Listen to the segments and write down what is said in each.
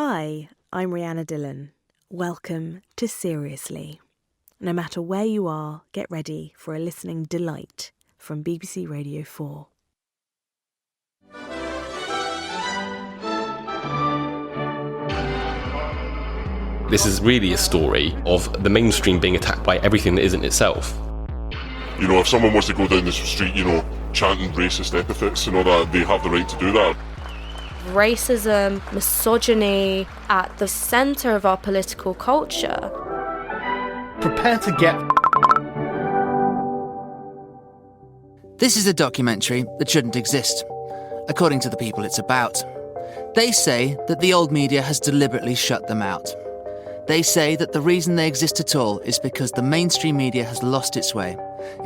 Hi, I'm Rhianna Dillon. Welcome to Seriously. No matter where you are, get ready for a listening delight from BBC Radio 4. This is really a story of the mainstream being attacked by everything that isn't itself. You know, if someone wants to go down the street, chanting racist epithets and all that, they have the right to do that. Racism, misogyny at the centre of our political culture. Prepare to get... This is a documentary that shouldn't exist, according to the people it's about. They say that the old media has deliberately shut them out. They say that the reason they exist at all is because the mainstream media has lost its way,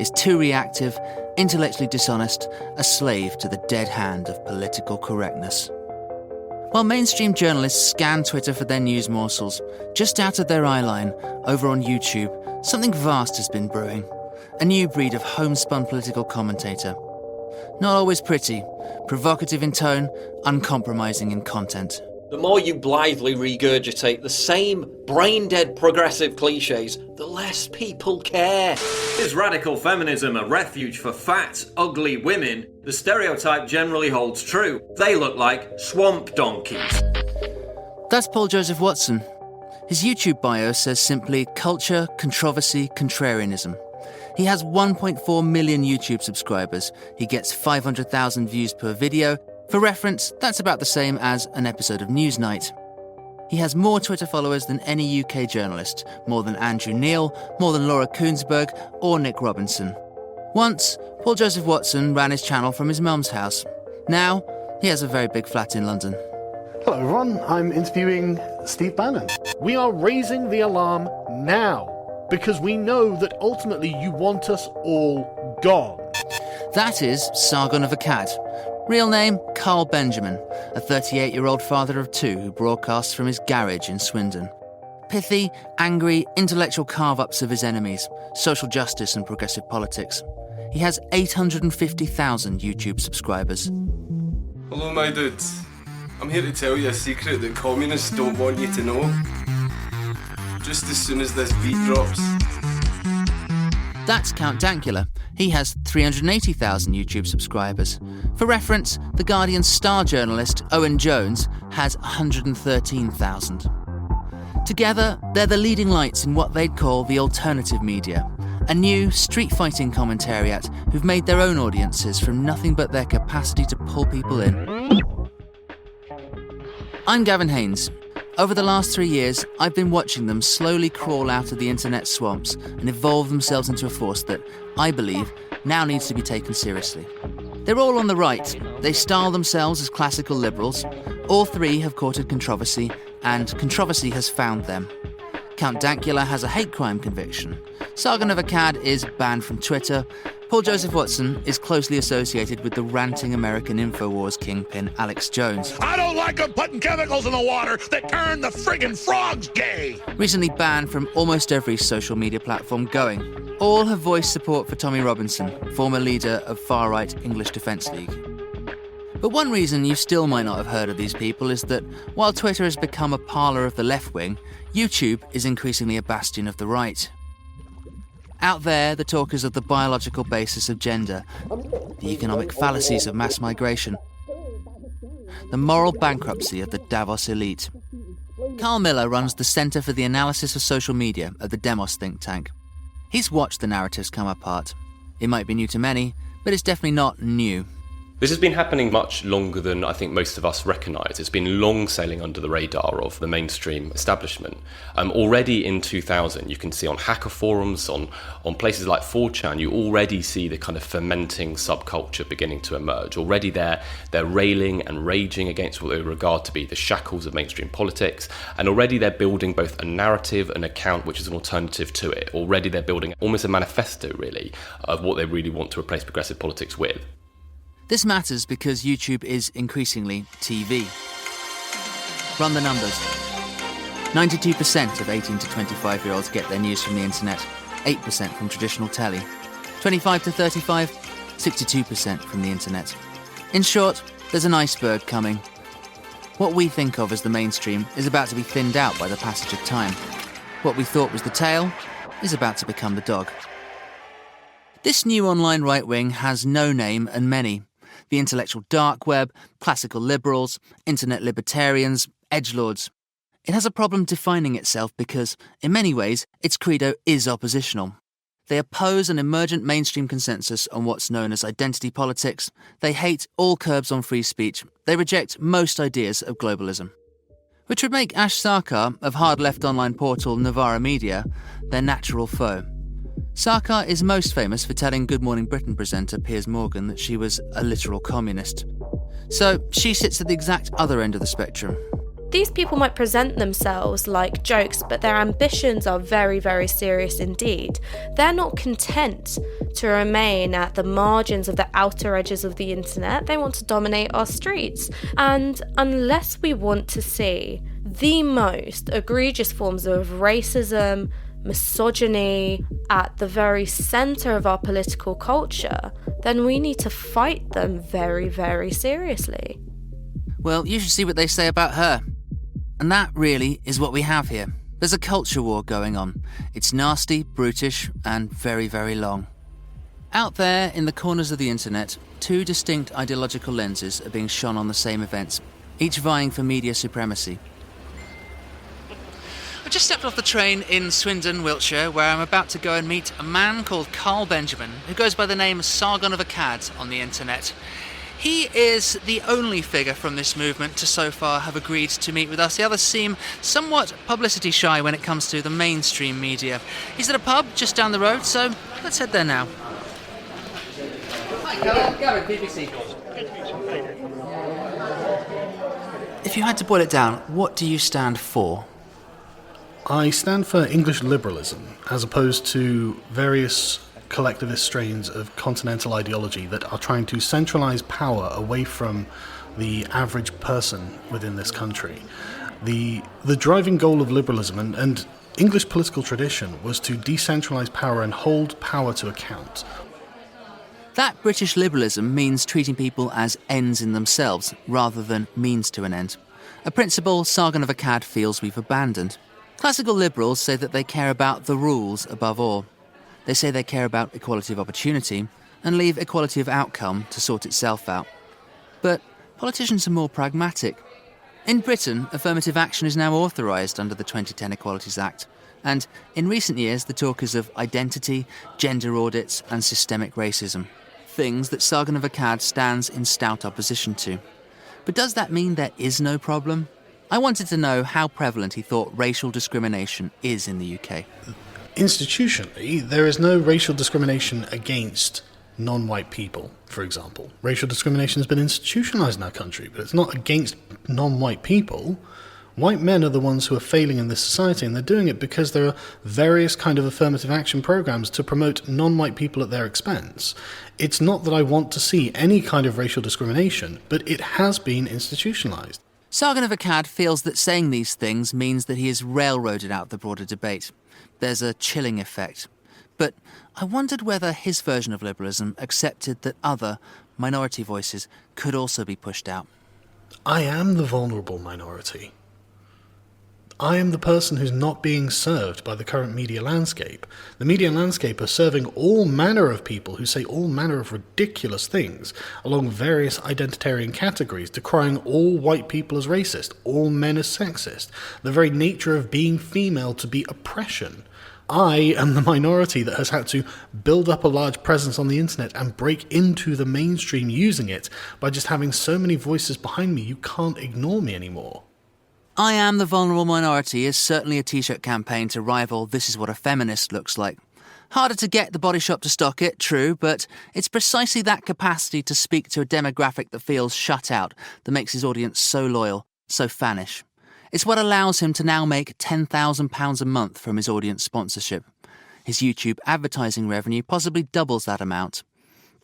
is too reactive, intellectually dishonest, a slave to the dead hand of political correctness. While mainstream journalists scan Twitter for their news morsels, just out of their eye line, over on YouTube, something vast has been brewing. A new breed of homespun political commentator. Not always pretty, provocative in tone, uncompromising in content. The more you blithely regurgitate the same brain-dead progressive cliches, the less people care. Is radical feminism a refuge for fat, ugly women? The stereotype generally holds true. They look like swamp donkeys. That's Paul Joseph Watson. His YouTube bio says simply culture, controversy, contrarianism. He has 1.4 million YouTube subscribers. He gets 500,000 views per video. For reference, that's about the same as an episode of Newsnight. He has more Twitter followers than any UK journalist, more than Andrew Neil, more than Laura Kuenssberg or Nick Robinson. Once, Paul Joseph Watson ran his channel from his mum's house. Now, he has a very big flat in London. Hello everyone, I'm interviewing Steve Bannon. We are raising the alarm now, because we know that ultimately you want us all gone. That is Sargon of Akkad. Real name, Carl Benjamin, a 38-year-old father of two who broadcasts from his garage in Swindon. Pithy, angry, intellectual carve-ups of his enemies, social justice and progressive politics. He has 850,000 YouTube subscribers. Hello, my dudes. I'm here to tell you a secret that communists don't want you to know. Just as soon as this beat drops. That's Count Dankula. He has 380,000 YouTube subscribers. For reference, The Guardian's star journalist Owen Jones has 113,000. Together, they're the leading lights in what they'd call the alternative media, a new street-fighting commentariat who've made their own audiences from nothing but their capacity to pull people in. I'm Gavin Haynes. Over the last 3 years, I've been watching them slowly crawl out of the internet swamps and evolve themselves into a force that, I believe, now needs to be taken seriously. They're all on the right. They style themselves as classical liberals. All three have courted controversy, and controversy has found them. Count Dankula has a hate crime conviction. Sargon of Akkad is banned from Twitter. Paul Joseph Watson is closely associated with the ranting American InfoWars kingpin Alex Jones. I don't like them putting chemicals in the water that turn the friggin' frogs gay! Recently banned from almost every social media platform going. All have voiced support for Tommy Robinson, former leader of far-right English Defence League. But one reason you still might not have heard of these people is that while Twitter has become a parlour of the left wing, YouTube is increasingly a bastion of the right. Out there, the talk is of the biological basis of gender, the economic fallacies of mass migration, the moral bankruptcy of the Davos elite. Carl Miller runs the Centre for the Analysis of Social Media at the Demos think tank. He's watched the narratives come apart. It might be new to many, but it's definitely not new. This has been happening much longer than I think most of us recognise. It's been long sailing under the radar of the mainstream establishment. Already in 2000, you can see on hacker forums, on places like 4chan, you already see the kind of fermenting subculture beginning to emerge. Already they're railing and raging against what they regard to be the shackles of mainstream politics, and already they're building both a narrative and account which is an alternative to it. Already they're building almost a manifesto, really, of what they really want to replace progressive politics with. This matters because YouTube is increasingly TV. Run the numbers. 92% of 18 to 25-year-olds get their news from the internet, 8% from traditional telly. 25 to 35, 62% from the internet. In short, there's an iceberg coming. What we think of as the mainstream is about to be thinned out by the passage of time. What we thought was the tail is about to become the dog. This new online right wing has no name and many. The intellectual dark web, classical liberals, internet libertarians, edgelords. It has a problem defining itself because, in many ways, its credo is oppositional. They oppose an emergent mainstream consensus on what's known as identity politics. They hate all curbs on free speech. They reject most ideas of globalism. Which would make Ash Sarkar of hard-left online portal Novara Media their natural foe. Sarkar is most famous for telling Good Morning Britain presenter Piers Morgan that she was a literal communist. So she sits at the exact other end of the spectrum. These people might present themselves like jokes, but their ambitions are very, very serious indeed. They're not content to remain at the margins of the outer edges of the internet. They want to dominate our streets. And unless we want to see the most egregious forms of racism, misogyny at the very centre of our political culture, then we need to fight them very, very seriously. Well, you should see what they say about her. And that really is what we have here. There's a culture war going on. It's nasty, brutish, and very, very long. Out there, in the corners of the internet, two distinct ideological lenses are being shone on the same events, each vying for media supremacy. I just stepped off the train in Swindon, Wiltshire, where I'm about to go and meet a man called Carl Benjamin, who goes by the name Sargon of Akkad on the internet. He is the only figure from this movement to so far have agreed to meet with us. The others seem somewhat publicity shy when it comes to the mainstream media. He's at a pub just down the road, so let's head there now. Hi, Carl. Gavin, BBC. If you had to boil it down, what do you stand for? I stand for English liberalism, as opposed to various collectivist strains of continental ideology that are trying to centralise power away from the average person within this country. The driving goal of liberalism and English political tradition was to decentralise power and hold power to account. That British liberalism means treating people as ends in themselves rather than means to an end. A principle Sargon of Akkad feels we've abandoned. Classical liberals say that they care about the rules above all. They say they care about equality of opportunity and leave equality of outcome to sort itself out. But politicians are more pragmatic. In Britain, affirmative action is now authorised under the 2010 Equalities Act, and in recent years the talk is of identity, gender audits and systemic racism, things that Sargon of Akkad stands in stout opposition to. But does that mean there is no problem? I wanted to know how prevalent he thought racial discrimination is in the UK. Institutionally, there is no racial discrimination against non-white people, for example. Racial discrimination has been institutionalised in our country, but it's not against non-white people. White men are the ones who are failing in this society, and they're doing it because there are various kind of affirmative action programs to promote non-white people at their expense. It's not that I want to see any kind of racial discrimination, but it has been institutionalised. Sargon of Akkad feels that saying these things means that he has railroaded out the broader debate. There's a chilling effect. But I wondered whether his version of liberalism accepted that other minority voices could also be pushed out. I am the vulnerable minority. I am the person who's not being served by the current media landscape. The media landscape are serving all manner of people who say all manner of ridiculous things along various identitarian categories, decrying all white people as racist, all men as sexist, the very nature of being female to be oppression. I am the minority that has had to build up a large presence on the internet and break into the mainstream using it by just having so many voices behind me you can't ignore me anymore. I Am the Vulnerable Minority is certainly a t-shirt campaign to rival This Is What a Feminist Looks Like. Harder to get the body shop to stock it, true, but it's precisely that capacity to speak to a demographic that feels shut out that makes his audience so loyal, so fannish. It's what allows him to now make £10,000 a month from his audience sponsorship. His YouTube advertising revenue possibly doubles that amount.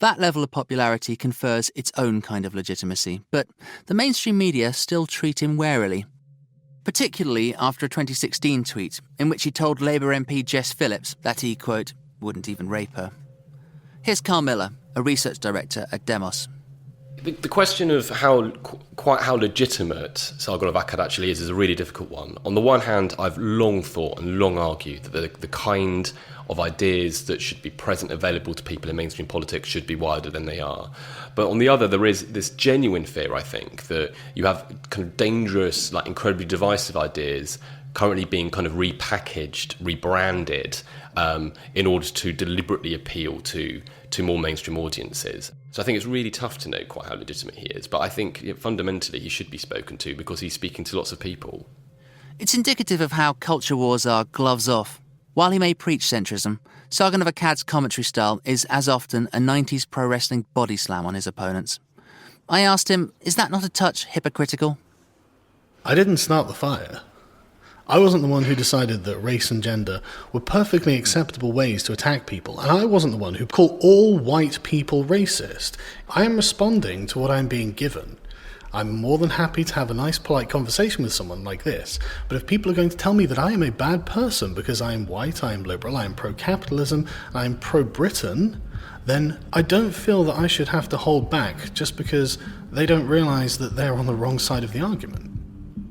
That level of popularity confers its own kind of legitimacy, but the mainstream media still treat him warily. Particularly after a 2016 tweet in which he told Labour MP Jess Phillips that he, quote, wouldn't even rape her. Here's Carl Miller, a research director at Demos. The question of quite how legitimate Sargon of Akkad actually is a really difficult one. On the one hand, I've long thought and long argued that the kind of ideas that should be present, available to people in mainstream politics should be wider than they are. But on the other, there is this genuine fear, I think, that you have kind of dangerous, like incredibly divisive ideas currently being kind of repackaged, rebranded, in order to deliberately appeal to more mainstream audiences. So I think it's really tough to know quite how legitimate he is, but I think fundamentally he should be spoken to because he's speaking to lots of people. It's indicative of how culture wars are gloves off. While he may preach centrism, Sargon of Akkad's commentary style is as often a 90s pro wrestling body slam on his opponents. I asked him, is that not a touch hypocritical? I didn't start the fire. I wasn't the one who decided that race and gender were perfectly acceptable ways to attack people, and I wasn't the one who called all white people racist. I am responding to what I'm being given. I'm more than happy to have a nice, polite conversation with someone like this, but if people are going to tell me that I am a bad person because I am white, I am liberal, I am pro-capitalism, I am pro-Britain, then I don't feel that I should have to hold back just because they don't realise that they're on the wrong side of the argument.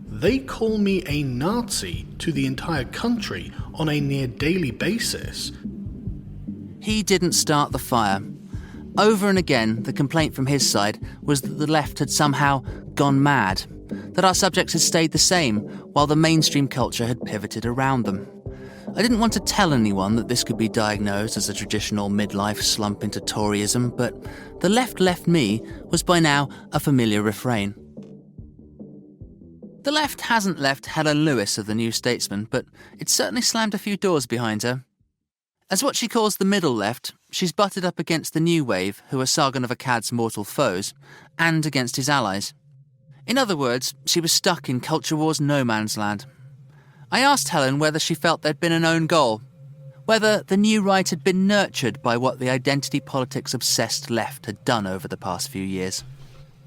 They call me a Nazi to the entire country on a near daily basis. He didn't start the fire. Over and again, the complaint from his side was that the left had somehow gone mad, that our subjects had stayed the same while the mainstream culture had pivoted around them. I didn't want to tell anyone that this could be diagnosed as a traditional midlife slump into Toryism, but the left me was by now a familiar refrain. The left hasn't left Helen Lewis of the New Statesman, but it's certainly slammed a few doors behind her. As what she calls the middle left, she's butted up against the new wave, who are Sargon of Akkad's mortal foes, and against his allies. In other words, she was stuck in culture war's no man's land. I asked Helen whether she felt there'd been an own goal, whether the new right had been nurtured by what the identity politics-obsessed left had done over the past few years.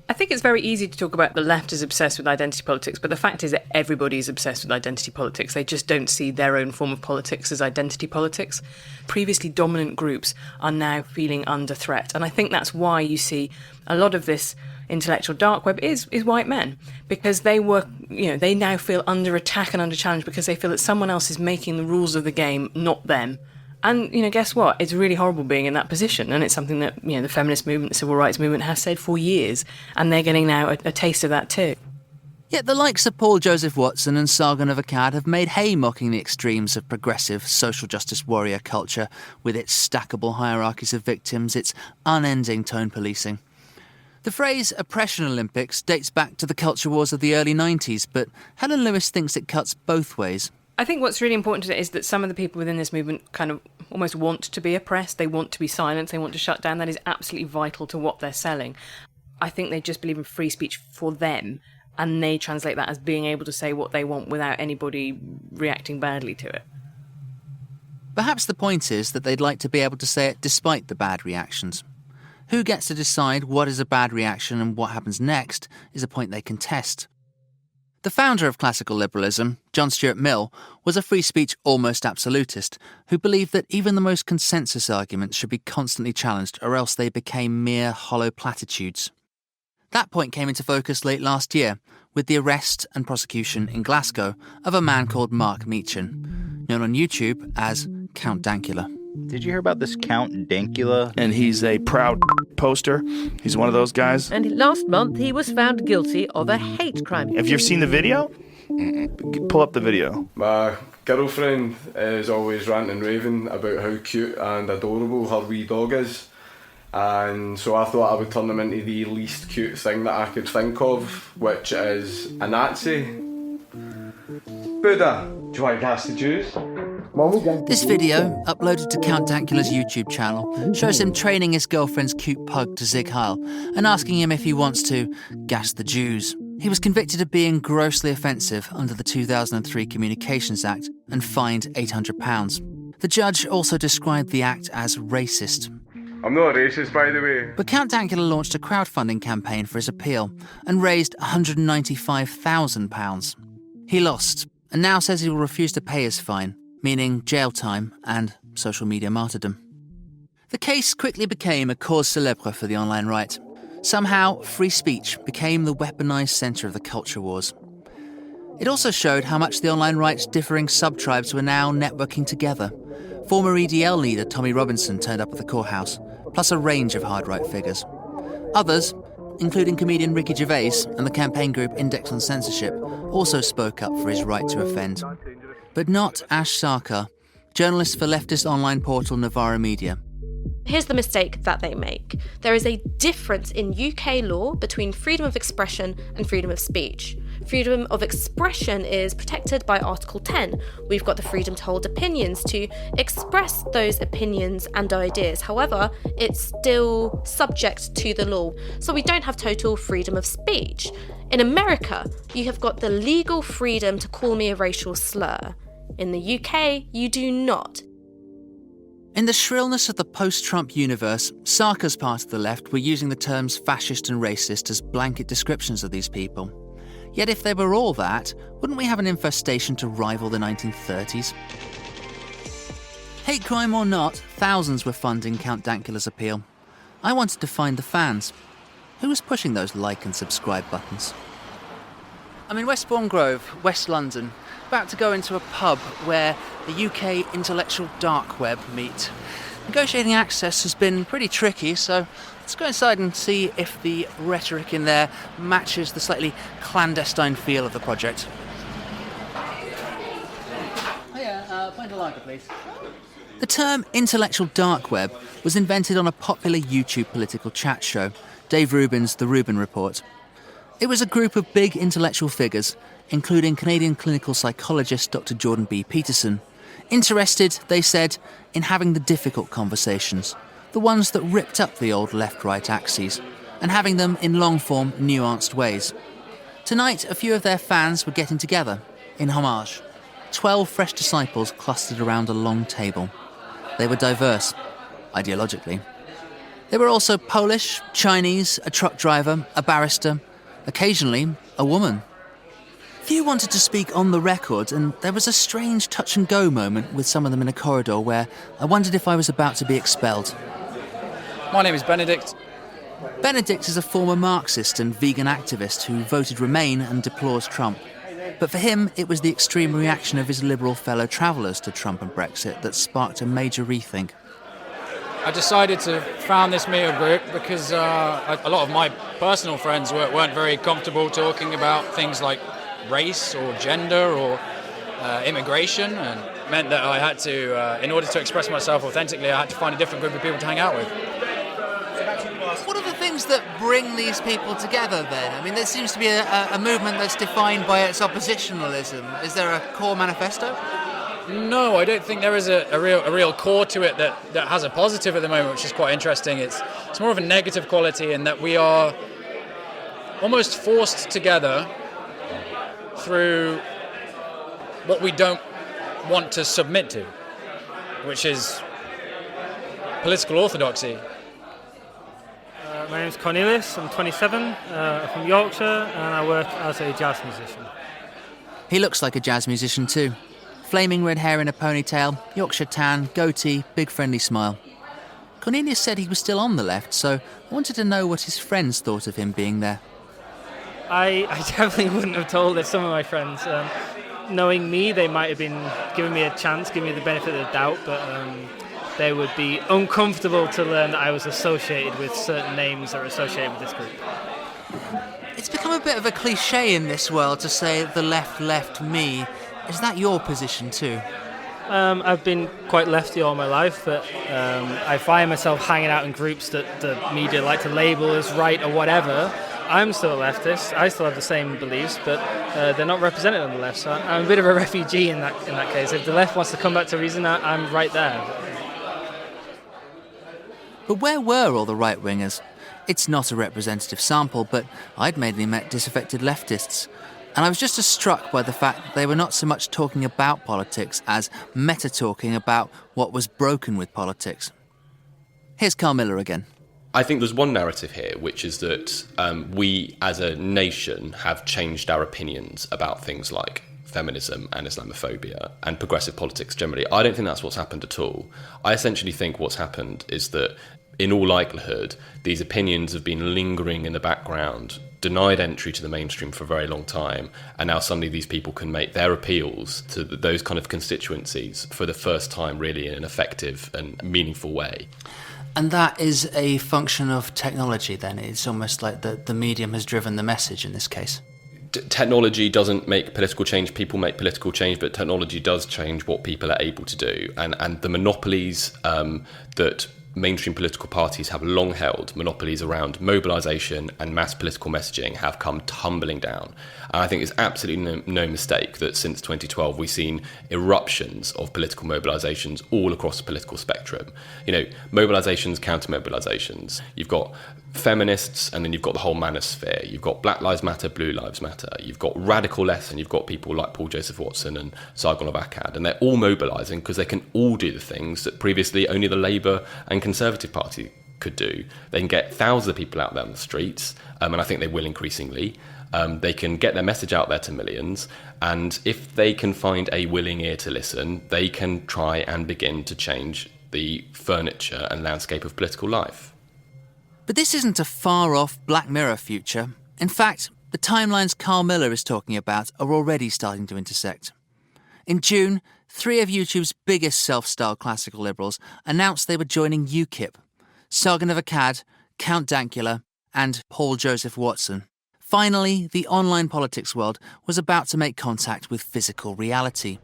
I think it's very easy to talk about the left as obsessed with identity politics, but the fact is that everybody is obsessed with identity politics. They just don't see their own form of politics as identity politics. Previously dominant groups are now feeling under threat, and I think that's why you see a lot of this intellectual dark web is white men, because they now feel under attack and under challenge because they feel that someone else is making the rules of the game, not them. And, guess what? It's really horrible being in that position. And it's something that, the feminist movement, the civil rights movement has said for years. And they're getting now a taste of that too. Yet the likes of Paul Joseph Watson and Sargon of Akkad have made hay mocking the extremes of progressive social justice warrior culture with its stackable hierarchies of victims, its unending tone policing. The phrase oppression Olympics dates back to the culture wars of the early 90s, but Helen Lewis thinks it cuts both ways. I think what's really important is that some of the people within this movement kind of almost want to be oppressed, they want to be silenced, they want to shut down. That is absolutely vital to what they're selling. I think they just believe in free speech for them, and they translate that as being able to say what they want without anybody reacting badly to it. Perhaps the point is that they'd like to be able to say it despite the bad reactions. Who gets to decide what is a bad reaction and what happens next is a point they contest. The founder of classical liberalism, John Stuart Mill, was a free speech almost absolutist who believed that even the most consensus arguments should be constantly challenged or else they became mere hollow platitudes. That point came into focus late last year with the arrest and prosecution in Glasgow of a man called Mark Meechan, known on YouTube as Count Dankula. Did you hear about this Count Dankula? And he's a proud poster. He's one of those guys. And last month he was found guilty of a hate crime. Have you ever seen the video? Pull up the video. My girlfriend is always ranting and raving about how cute and adorable her wee dog is. And so I thought I would turn him into the least cute thing that I could think of, which is a Nazi. Buddha, do you want to gas the Jews? This video, uploaded to Count Dankula's YouTube channel, shows him training his girlfriend's cute pug to Zig Heil and asking him if he wants to gas the Jews. He was convicted of being grossly offensive under the 2003 Communications Act and fined £800. The judge also described the act as racist. I'm not a racist, by the way. But Count Dankula launched a crowdfunding campaign for his appeal and raised £195,000. He lost, and now says he will refuse to pay his fine, meaning jail time and social media martyrdom. The case quickly became a cause célèbre for the online right. Somehow, free speech became the weaponised centre of the culture wars. It also showed how much the online right's differing sub-tribes were now networking together. Former EDL leader Tommy Robinson turned up at the courthouse, plus a range of hard-right figures. Others, including comedian Ricky Gervais and the campaign group Index on Censorship, also spoke up for his right to offend. But not Ash Sarkar, journalist for leftist online portal Novara Media. Here's the mistake that they make. There is a difference in UK law between freedom of expression and freedom of speech. Freedom of expression is protected by Article 10. We've got the freedom to hold opinions, to express those opinions and ideas. However, it's still subject to the law. So we don't have total freedom of speech. In America, you have got the legal freedom to call me a racial slur. In the UK, you do not. In the shrillness of the post-Trump universe, Sarkar's part of the left were using the terms fascist and racist as blanket descriptions of these people. Yet if they were all that, wouldn't we have an infestation to rival the 1930s? Hate crime or not, thousands were funding Count Dankula's appeal. I wanted to find the fans. Who was pushing those like and subscribe buttons? I'm in Westbourne Grove, West London, about to go into a pub where the UK intellectual dark web meet. Negotiating access has been pretty tricky, so let's go inside and see if the rhetoric in there matches the slightly clandestine feel of the project. Find a lighter, please. The term intellectual dark web was invented on a popular YouTube political chat show, Dave Rubin's The Rubin Report. It was a group of big intellectual figures, including Canadian clinical psychologist Dr. Jordan B. Peterson, interested, they said, in having the difficult conversations, the ones that ripped up the old left-right axes, and having them in long-form, nuanced ways. Tonight, a few of their fans were getting together, in homage. 12 fresh disciples clustered around a long table. They were diverse, ideologically. They were also Polish, Chinese, a truck driver, a barrister, occasionally a woman. Few wanted to speak on the record, and there was a strange touch-and-go moment with some of them in a corridor where I wondered if I was about to be expelled. My name is Benedict. Benedict is a former Marxist and vegan activist who voted Remain and deplores Trump. But for him, it was the extreme reaction of his liberal fellow travellers to Trump and Brexit that sparked a major rethink. I decided to found this meetup group because a lot of my personal friends weren't very comfortable talking about things like race or gender or immigration, and meant that I had to, in order to express myself authentically, I had to find a different group of people to hang out with. What are the things that bring these people together then? I mean, there seems to be a movement that's defined by its oppositionalism. Is there a core manifesto? No, I don't think there is a real core to it that has a positive at the moment, which is quite interesting. It's more of a negative quality in that we are almost forced together through what we don't want to submit to, which is political orthodoxy. My name is Cornelius, I'm 27, I'm from Yorkshire, and I work as a jazz musician. He looks like a jazz musician too. Flaming red hair in a ponytail, Yorkshire tan, goatee, big friendly smile. Cornelius said he was still on the left, so I wanted to know what his friends thought of him being there. I definitely wouldn't have told it some of my friends. Knowing me, they might have been giving me a chance, giving me the benefit of the doubt, but they would be uncomfortable to learn that I was associated with certain names that are associated with this group. It's become a bit of a cliche in this world to say the left left me. Is that your position too? I've been quite lefty all my life, but I find myself hanging out in groups that the media like to label as right or whatever. I'm still a leftist. I still have the same beliefs, but they're not represented on the left. So I'm a bit of a refugee in that case. If the left wants to come back to reason, I'm right there. But where were all the right-wingers? It's not a representative sample, but I'd mainly met disaffected leftists. And I was just as struck by the fact that they were not so much talking about politics as meta-talking about what was broken with politics. Here's Carl Miller again. I think there's one narrative here, which is that we as a nation have changed our opinions about things like feminism and Islamophobia and progressive politics generally. I don't think that's what's happened at all. I essentially think what's happened is that in all likelihood, these opinions have been lingering in the background, denied entry to the mainstream for a very long time, and now suddenly these people can make their appeals to those kind of constituencies for the first time really in an effective and meaningful way. And that is a function of technology then? It's almost like the medium has driven the message in this case? Technology doesn't make political change, people make political change, but technology does change what people are able to do. And the monopolies that mainstream political parties have long held, monopolies around mobilisation and mass political messaging, have come tumbling down. And I think it's absolutely no mistake that since 2012 we've seen eruptions of political mobilisations all across the political spectrum. You know, mobilisations, counter-mobilisations. You've got feminists, and then you've got the whole manosphere. You've got Black Lives Matter, Blue Lives Matter. You've got radical left, and you've got people like Paul Joseph Watson and Sargon of Akkad, and they're all mobilising because they can all do the things that previously only the Labour and Conservative Party could do. They can get thousands of people out there on the streets, and I think they will increasingly. They can get their message out there to millions, and if they can find a willing ear to listen, they can try and begin to change the furniture and landscape of political life. But this isn't a far-off Black Mirror future. In fact, the timelines Carl Miller is talking about are already starting to intersect. In June, 3 of YouTube's biggest self-styled classical liberals announced they were joining UKIP. Sargon of Akkad, Count Dankula, and Paul Joseph Watson. Finally, the online politics world was about to make contact with physical reality,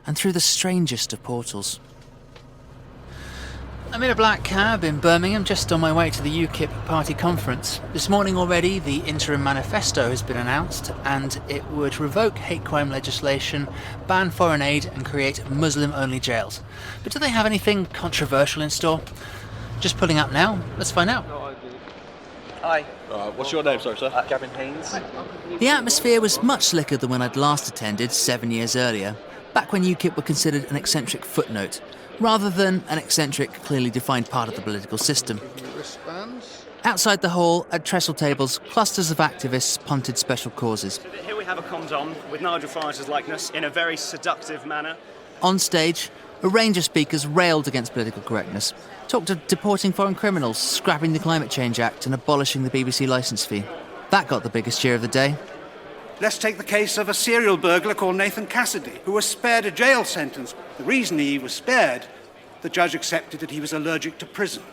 and through the strangest of portals. I'm in a black cab in Birmingham, just on my way to the UKIP party conference. This morning already, the interim manifesto has been announced, and it would revoke hate crime legislation, ban foreign aid, and create Muslim-only jails. But do they have anything controversial in store? Just pulling up now. Let's find out. Hi. What's your name, sir? Gavin Haynes. The atmosphere was much slicker than when I'd last attended 7 years earlier, back when UKIP were considered an eccentric footnote, rather than an eccentric, clearly defined part of the political system. Outside the hall, at trestle tables, clusters of activists punted special causes. Here we have a condom with Nigel Farage's likeness in a very seductive manner. On stage, a range of speakers railed against political correctness, talked of deporting foreign criminals, scrapping the Climate Change Act and abolishing the BBC licence fee. That got the biggest cheer of the day. Let's take the case of a serial burglar called Nathan Cassidy, who was spared a jail sentence. The reason he was spared, the judge accepted that he was allergic to prison.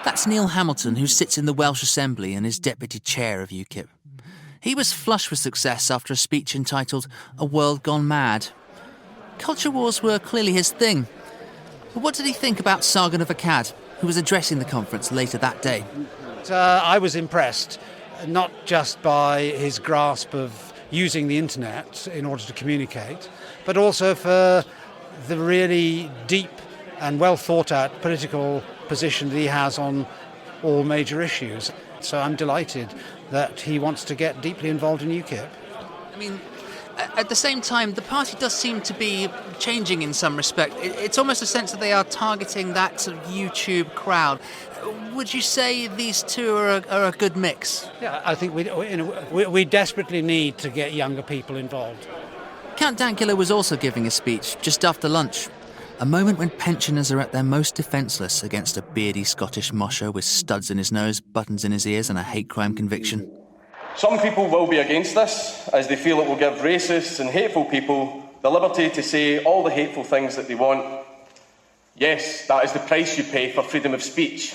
That's Neil Hamilton, who sits in the Welsh Assembly and is deputy chair of UKIP. He was flush with success after a speech entitled A World Gone Mad. Culture wars were clearly his thing. But what did he think about Sargon of Akkad, who was addressing the conference later that day? I was impressed, not just by his grasp of using the internet in order to communicate, but also for the really deep and well thought out political position that he has on all major issues. So I'm delighted that he wants to get deeply involved in UKIP. I mean, at the same time, the party does seem to be changing in some respect. It's almost a sense that they are targeting that sort of YouTube crowd. Would you say these two are a good mix? Yeah, I think we desperately need to get younger people involved. Count Dankula was also giving a speech just after lunch. A moment when pensioners are at their most defenceless against a beardy Scottish mosher with studs in his nose, buttons in his ears and a hate crime conviction. Some people will be against this, as they feel it will give racists and hateful people the liberty to say all the hateful things that they want. Yes, that is the price you pay for freedom of speech.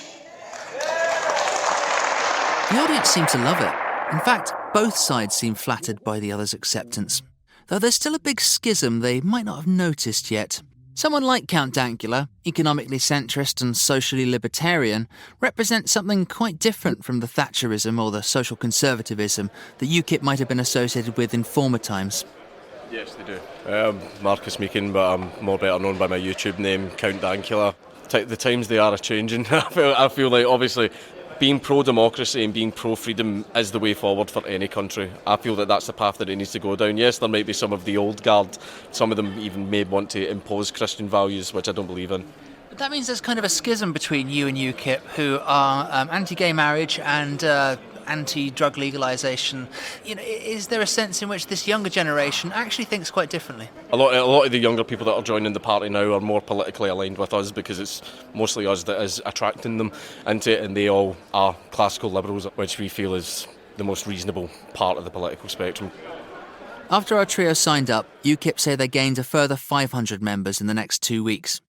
The audience seemed to love it. In fact, both sides seemed flattered by the other's acceptance. Though there's still a big schism they might not have noticed yet. Someone like Count Dankula, economically centrist and socially libertarian, represents something quite different from the Thatcherism or the social conservatism that UKIP might have been associated with in former times. Yes, they do. Marcus Meakin, but I'm more better known by my YouTube name, Count Dankula. The times they are changing. I feel like, obviously, being pro-democracy and being pro-freedom is the way forward for any country. I feel that that's the path that it needs to go down. Yes, there might be some of the old guard. Some of them even may want to impose Christian values, which I don't believe in. But that means there's kind of a schism between you and UKIP, who are anti-gay marriage and anti-drug legalisation. Is there a sense in which this younger generation actually thinks quite differently? A lot of the younger people that are joining the party now are more politically aligned with us because it's mostly us that is attracting them into it, and they all are classical liberals, which we feel is the most reasonable part of the political spectrum. After our trio signed up, UKIP say they gained a further 500 members in the next 2 weeks.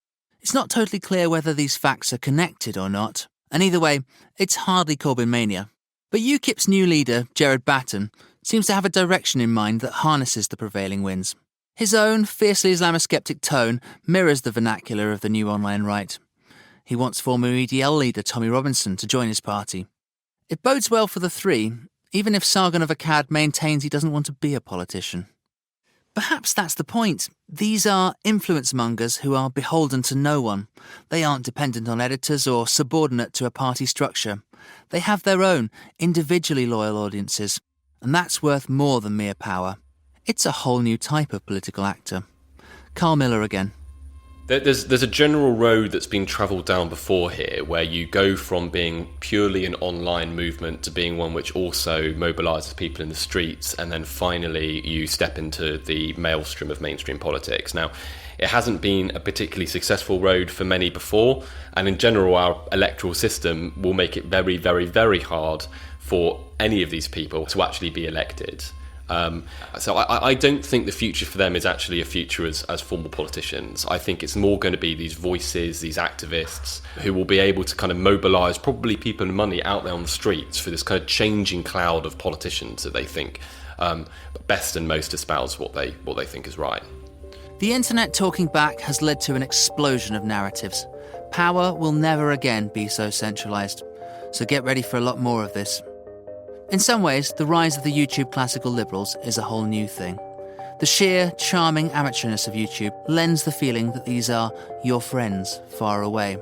It's not totally clear whether these facts are connected or not, and either way, it's hardly Corbyn mania. But UKIP's new leader, Gerard Batten, seems to have a direction in mind that harnesses the prevailing winds. His own fiercely Islamosceptic tone mirrors the vernacular of the new online right. He wants former EDL leader Tommy Robinson to join his party. It bodes well for the three, even if Sargon of Akkad maintains he doesn't want to be a politician. Perhaps that's the point. These are influence mongers who are beholden to no one. They aren't dependent on editors or subordinate to a party structure. They have their own, individually loyal audiences, and that's worth more than mere power. It's a whole new type of political actor. Carl Miller again. There's a general road that's been travelled down before here, where you go from being purely an online movement to being one which also mobilises people in the streets, and then finally you step into the maelstrom of mainstream politics. Now, it hasn't been a particularly successful road for many before, and in general our electoral system will make it very, very, very hard for any of these people to actually be elected. So I don't think the future for them is actually a future as formal politicians. I think it's more going to be these voices, these activists, who will be able to kind of mobilise probably people and money out there on the streets for this kind of changing cloud of politicians that they think best and most espouse what they think is right. The internet talking back has led to an explosion of narratives. Power will never again be so centralised. So get ready for a lot more of this. In some ways, the rise of the YouTube classical liberals is a whole new thing. The sheer, charming amateurness of YouTube lends the feeling that these are your friends far away.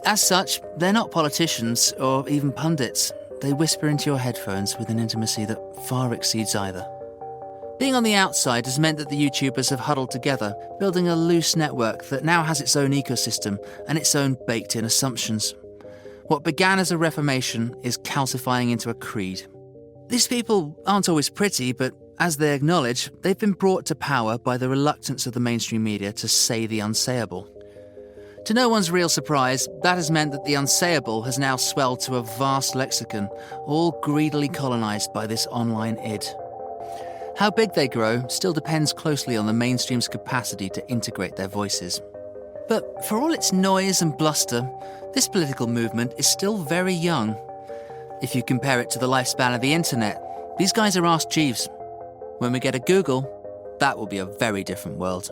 As such, they're not politicians or even pundits. They whisper into your headphones with an intimacy that far exceeds either. Being on the outside has meant that the YouTubers have huddled together, building a loose network that now has its own ecosystem and its own baked-in assumptions. What began as a reformation is calcifying into a creed. These people aren't always pretty, but as they acknowledge, they've been brought to power by the reluctance of the mainstream media to say the unsayable. To no one's real surprise, that has meant that the unsayable has now swelled to a vast lexicon, all greedily colonised by this online id. How big they grow still depends closely on the mainstream's capacity to integrate their voices. But for all its noise and bluster, this political movement is still very young. If you compare it to the lifespan of the internet, these guys are Ask Jeeves. When we get a Google, that will be a very different world.